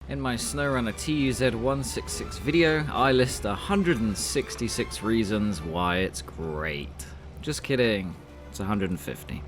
In my SnowRunner TUZ 166 video, I list 166 reasons why it's great. Just kidding, it's 150.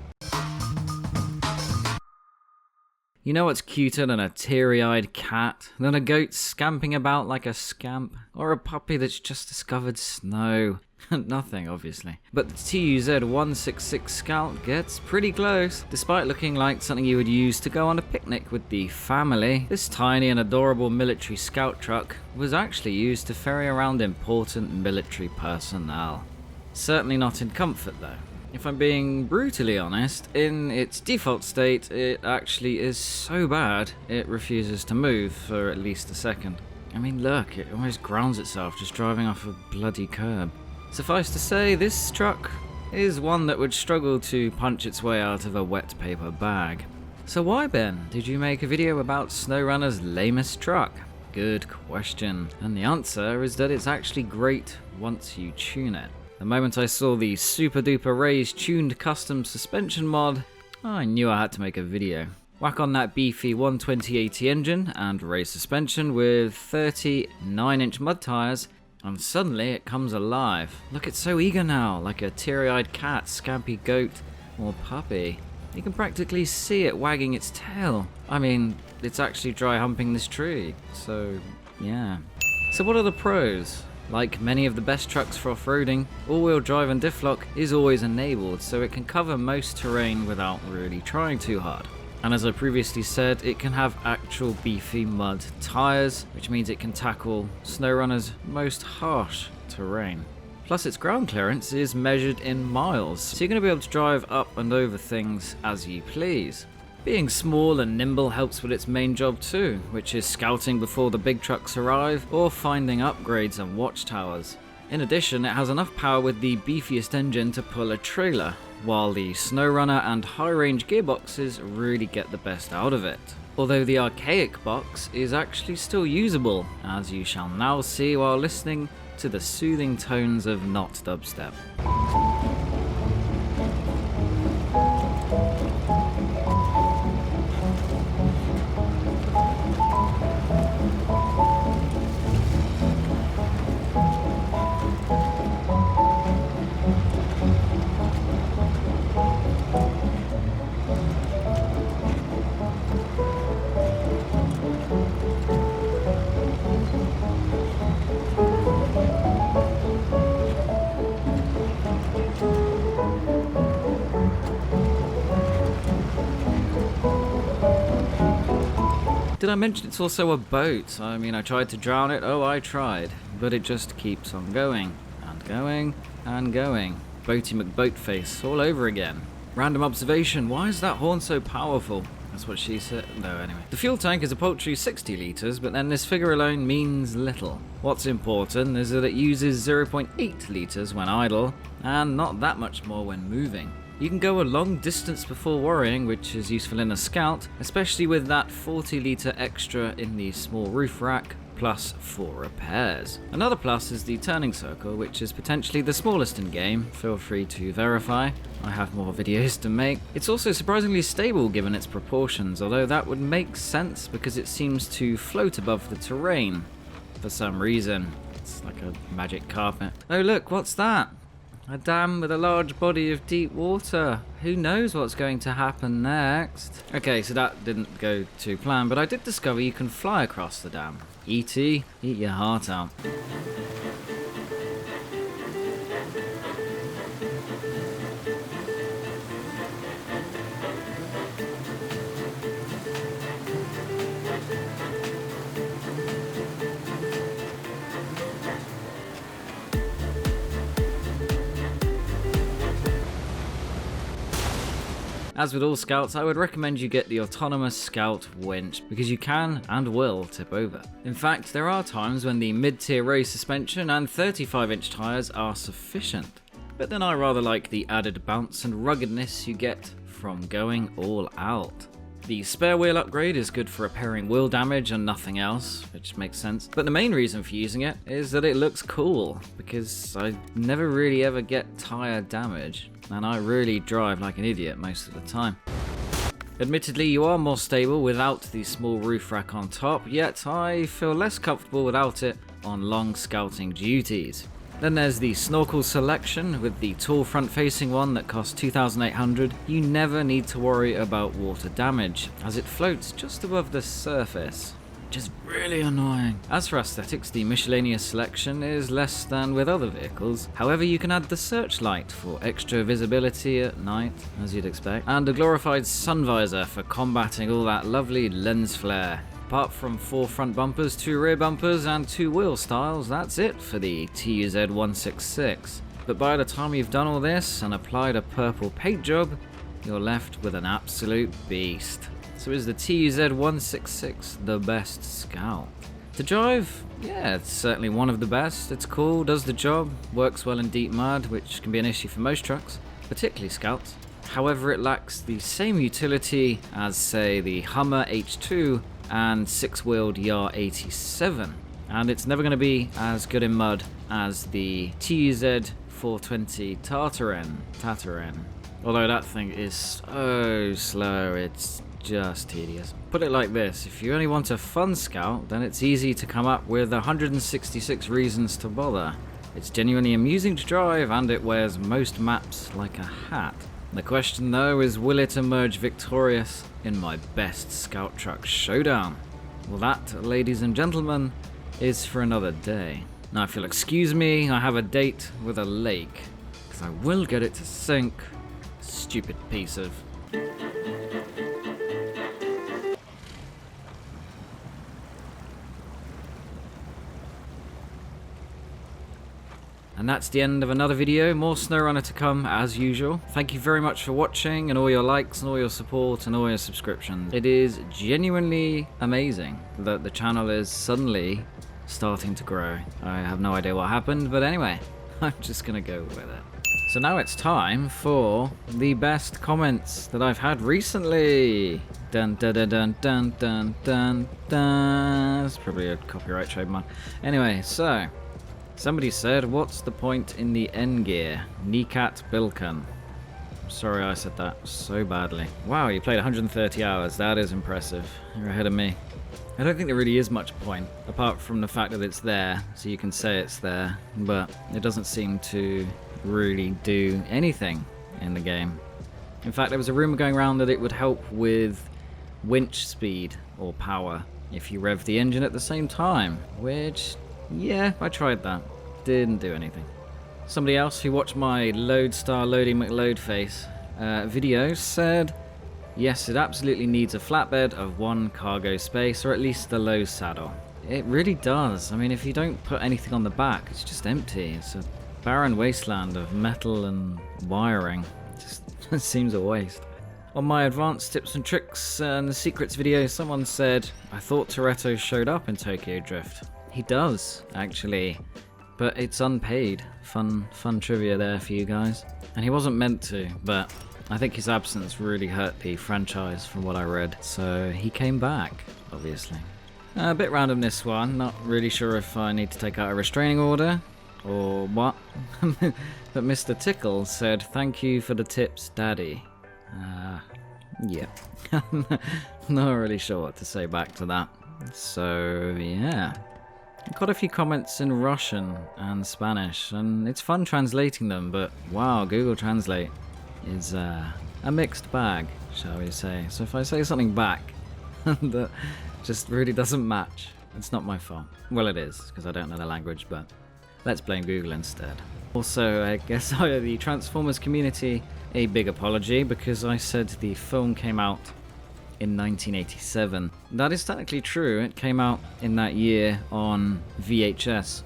You know what's cuter than a teary-eyed cat, than a goat scamping about like a scamp, or a puppy that's just discovered snow? Nothing, obviously. But the TUZ 166 Scout gets pretty close. Despite looking like something you would use to go on a picnic with the family, this tiny and adorable military scout truck was actually used to ferry around important military personnel. Certainly not in comfort, though. If I'm being brutally honest, in its default state, it actually is so bad, it refuses to move for at least a second. I mean, look, it almost grounds itself just driving off a bloody curb. Suffice to say, this truck is one that would struggle to punch its way out of a wet paper bag. So why, Ben, did you make a video about SnowRunner's lamest truck? Good question. And the answer is that it's actually great once you tune it. The moment I saw the super duper raised tuned custom suspension mod, I knew I had to make a video. Whack on that beefy 120/80 engine and raise suspension with 30 9-inch mud tyres, and suddenly it comes alive. Look, it's so eager now, like a teary-eyed cat, scampy goat, or puppy. You can practically see it wagging its tail. I mean, it's actually dry humping this tree, so yeah. So what are the pros? Like many of the best trucks for off-roading, all-wheel drive and diff lock is always enabled, so it can cover most terrain without really trying too hard. And as I previously said, it can have actual beefy mud tyres, which means it can tackle SnowRunner's most harsh terrain. Plus its ground clearance is measured in miles, so you're going to be able to drive up and over things as you please. Being small and nimble helps with its main job too, which is scouting before the big trucks arrive or finding upgrades and watchtowers. In addition, it has enough power with the beefiest engine to pull a trailer, while the SnowRunner and high-range gearboxes really get the best out of it. Although the archaic box is actually still usable, as you shall now see while listening to the soothing tones of not dubstep. Did I mention it's also a boat? I mean, I tried to drown it, I tried. But it just keeps on going, and going, and going. Boaty McBoatface all over again. Random observation, why is that horn so powerful? That's what she said. No, anyway. The fuel tank is a paltry 60 litres, but then this figure alone means little. What's important is that it uses 0.8 litres when idle, and not that much more when moving. You can go a long distance before worrying, which is useful in a scout, especially with that 40 litre extra in the small roof rack, plus 4 repairs. Another plus is the turning circle, which is potentially the smallest in game. Feel free to verify. I have more videos to make. It's also surprisingly stable given its proportions, although that would make sense because it seems to float above the terrain for some reason. It's like a magic carpet. Oh look, what's that? A dam with a large body of deep water. Who knows what's going to happen next? Okay, so that didn't go to plan, but I did discover you can fly across the dam. E.T., eat your heart out. As with all scouts, I would recommend you get the autonomous scout winch, because you can and will tip over. In fact, there are times when the mid-tier race suspension and 35-inch tyres are sufficient. But then I rather like the added bounce and ruggedness you get from going all out. The spare wheel upgrade is good for repairing wheel damage and nothing else, which makes sense. But the main reason for using it is that it looks cool, because I never really ever get tyre damage, and I really drive like an idiot most of the time. Admittedly, you are more stable without the small roof rack on top, yet I feel less comfortable without it on long scouting duties. Then there's the snorkel selection with the tall front-facing one that costs 2,800. You never need to worry about water damage, as it floats just above the surface, which is really annoying. As for aesthetics, the miscellaneous selection is less than with other vehicles. However, you can add the searchlight for extra visibility at night, as you'd expect, and a glorified sun visor for combating all that lovely lens flare. Apart from 4 front bumpers, 2 rear bumpers, and 2 wheel styles, that's it for the TUZ 166. But by the time you've done all this and applied a purple paint job, you're left with an absolute beast. So is the TUZ 166 the best Scout? To drive? Yeah, it's certainly one of the best. It's cool, does the job, works well in deep mud, which can be an issue for most trucks, particularly Scouts. However, it lacks the same utility as, say, the Hummer H2 and 6-wheeled YAR 87, and it's never going to be as good in mud as the TUZ 420 Tataren. Although that thing is so slow, it's just tedious. Put it like this, if you only want a fun Scout, then it's easy to come up with 166 reasons to bother. It's genuinely amusing to drive, and it wears most maps like a hat. The question though is, will it emerge victorious in my best Scout truck showdown? Well, that, ladies and gentlemen, is for another day. Now if you'll excuse me, I have a date with a lake, because I will get it to sink. Stupid piece of... And that's the end of another video. More SnowRunner to come, as usual. Thank you very much for watching, and all your likes, and all your support, and all your subscriptions. It is genuinely amazing that the channel is suddenly starting to grow. I have no idea what happened, but anyway, I'm just gonna go with it. So now it's time for the best comments that I've had recently. Dun dun dun dun dun dun dun dun. That's probably a copyright trademark. Anyway, so... somebody said, what's the point in the N gear? Nikat Bilkan. Sorry I said that so badly. Wow, you played 130 hours. That is impressive. You're ahead of me. I don't think there really is much point, apart from the fact that it's there, so you can say it's there, but it doesn't seem to really do anything in the game. In fact, there was a rumor going around that it would help with winch speed or power if you rev the engine at the same time, which... yeah, I tried that. Didn't do anything. Somebody else who watched my Lodestar Loading McLoad face video said, yes, it absolutely needs a flatbed of 1 cargo space, or at least a low saddle. It really does. I mean, if you don't put anything on the back, it's just empty. It's a barren wasteland of metal and wiring. It just seems a waste. On my advanced tips and tricks and the secrets video, someone said, I thought Toretto showed up in Tokyo Drift. He does, actually, but it's unpaid. Fun trivia there for you guys. And he wasn't meant to, but I think his absence really hurt the franchise from what I read, so he came back, obviously. A bit random this one, not really sure if I need to take out a restraining order, or what, but Mr. Tickle said, thank you for the tips, Daddy. Yeah, not really sure what to say back to that, so yeah. Got a few comments in Russian and Spanish, and it's fun translating them, but wow, Google Translate is a mixed bag, shall we say. So if I say something back that just really doesn't match, it's not my fault. Well, it is, because I don't know the language, but let's blame Google instead. Also, I guess I owe the Transformers community a big apology, because I said the film came out in 1987. That is technically true, it came out in that year on VHS,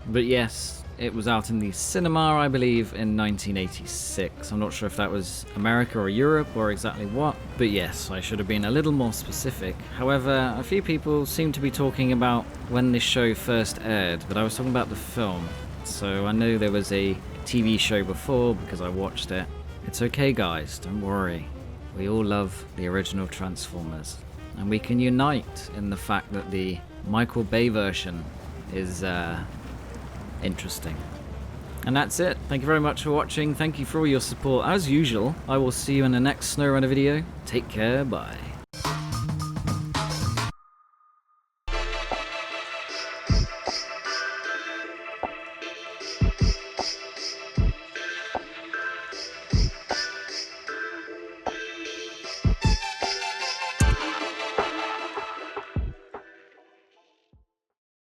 but yes, it was out in the cinema, I believe, in 1986. I'm not sure if that was America or Europe or exactly what, but yes, I should have been a little more specific. However, a few people seem to be talking about when this show first aired, but I was talking about the film, so I know there was a TV show before because I watched it. It's okay guys, don't worry. We all love the original Transformers, and we can unite in the fact that the Michael Bay version is interesting. And that's it. Thank you very much for watching. Thank you for all your support. As usual, I will see you in the next SnowRunner video. Take care. Bye.